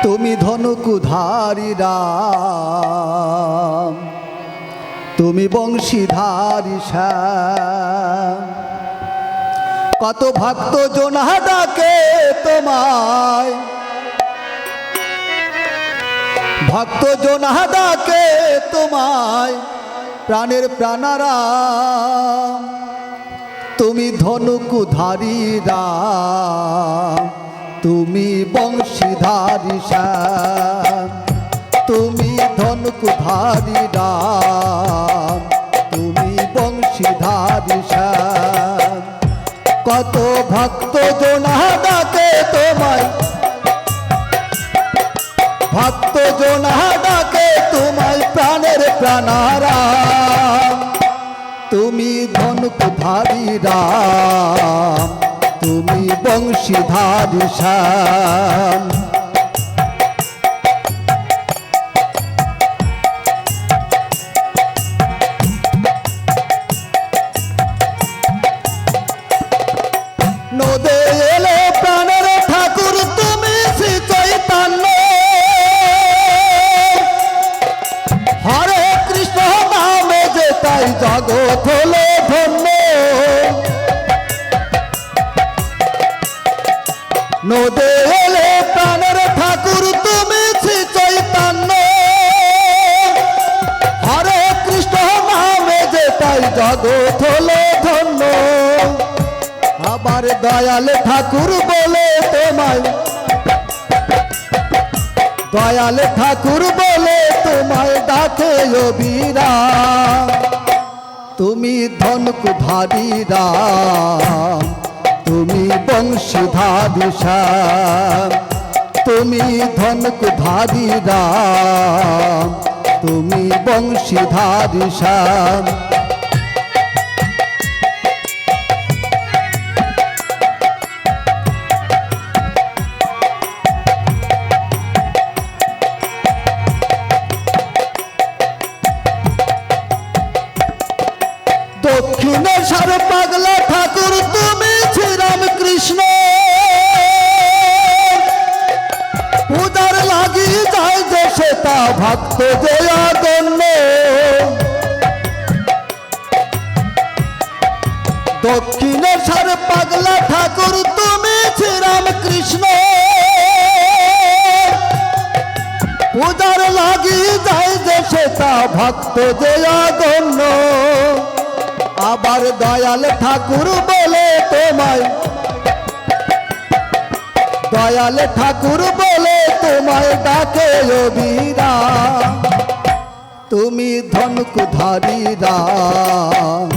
তুমি ধনুকুধারী রাম, তুমি বংশীধারী শ্যাম। কত ভক্ত জনা ডাকে তোমায়, ভক্ত জনা ডাকে তোমায় প্রাণের প্রাণারাম। তুমি ধনুকুধারী রাম, তুমি বংশীধারী শ্যাম। তুমি ধনুকুধারী রাম, তুমি বংশীধারী শ্যাম। কত ভক্ত জনা ডাকে তোমায়, ভক্ত জনা ডাকে তোমায় প্রাণের প্রাণারাম। তুমি ধনুকুধারী রাম, তুমি বংশীধারী শ্যাম। নদে এলে প্রাণের ঠাকুর তুমি শ্রী চৈতন্য। হরে কৃষ্ণ নামে যে তাই জগৎ হলো ধন্য। নদে এলে প্রাণের ঠাকুর তুমি শ্রী চৈতন্য। হরে কৃষ্ণ নামে যে তাই জগৎ হলো ধন্য। আবার দয়াল ঠাকুর বলে তোমায়, দয়াল ঠাকুর বলে তোমায় ডাকে অবিরাম। তুমি ধনুকুধারী রাম, তুমি বংশীধারী শ্যাম। তুমি ধনুকুধারী রাম, তুমি বংশীধারী শ্যাম। দক্ষিণেশ্বর পাগলা ঠাকুর তুমি শ্রীরামকৃষ্ণ। পূজার লাগি যায় যে সেটা ভক্ত জয়াগণ্য। দক্ষিণেশ্বর পাগলা ঠাকুর তুমি শ্রীরামকৃষ্ণ। পূজার লাগি যায় যে সেটা ভক্ত জয়াগণ্য। আবার দয়াল ঠাকুর বলে তোমায়, দয়াল ঠাকুর বলে তোমায় ডাকে অবিরাম। তুমি ধনুকুধারী রাম,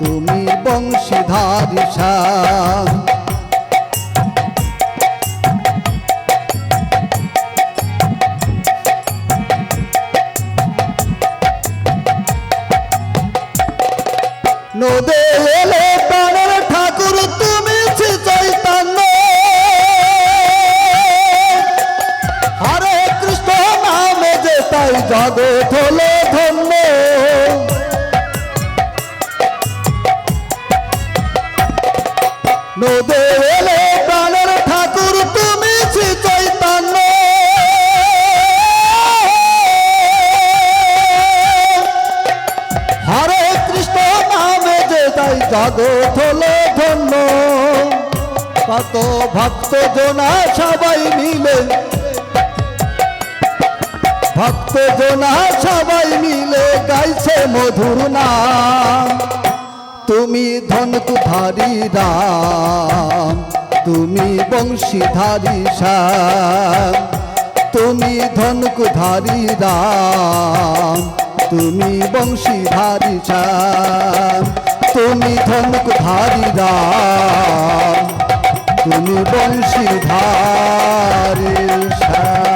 তুমি বংশীধারী শ্যাম। নদে এলে প্রাণের ঠাকুর তুমি শ্রী চৈতন্য। হরে কৃষ্ণ নামে যে তাই জগৎ হলো ধন্য। নদে এলে প্রাণের ঠাকুর তুমি শ্রী চৈতন্য। হরে কৃষ্ণ নামে যে তাই জগৎ হলো ধন্য। কত ভক্ত জনা সবাই মিলে, ভক্ত জনা সবাই মিলে গাইছে মধুর নাম। তুমি ধনুকুধারী রাম, তুমি বংশীধারী শ্যাম। তুমি ধনুকুধারী রাম, তুমি বংশীধারী শ্যাম। তুমি ধনুকুধারী রাম, তুমি বংশীধারী শ্যাম।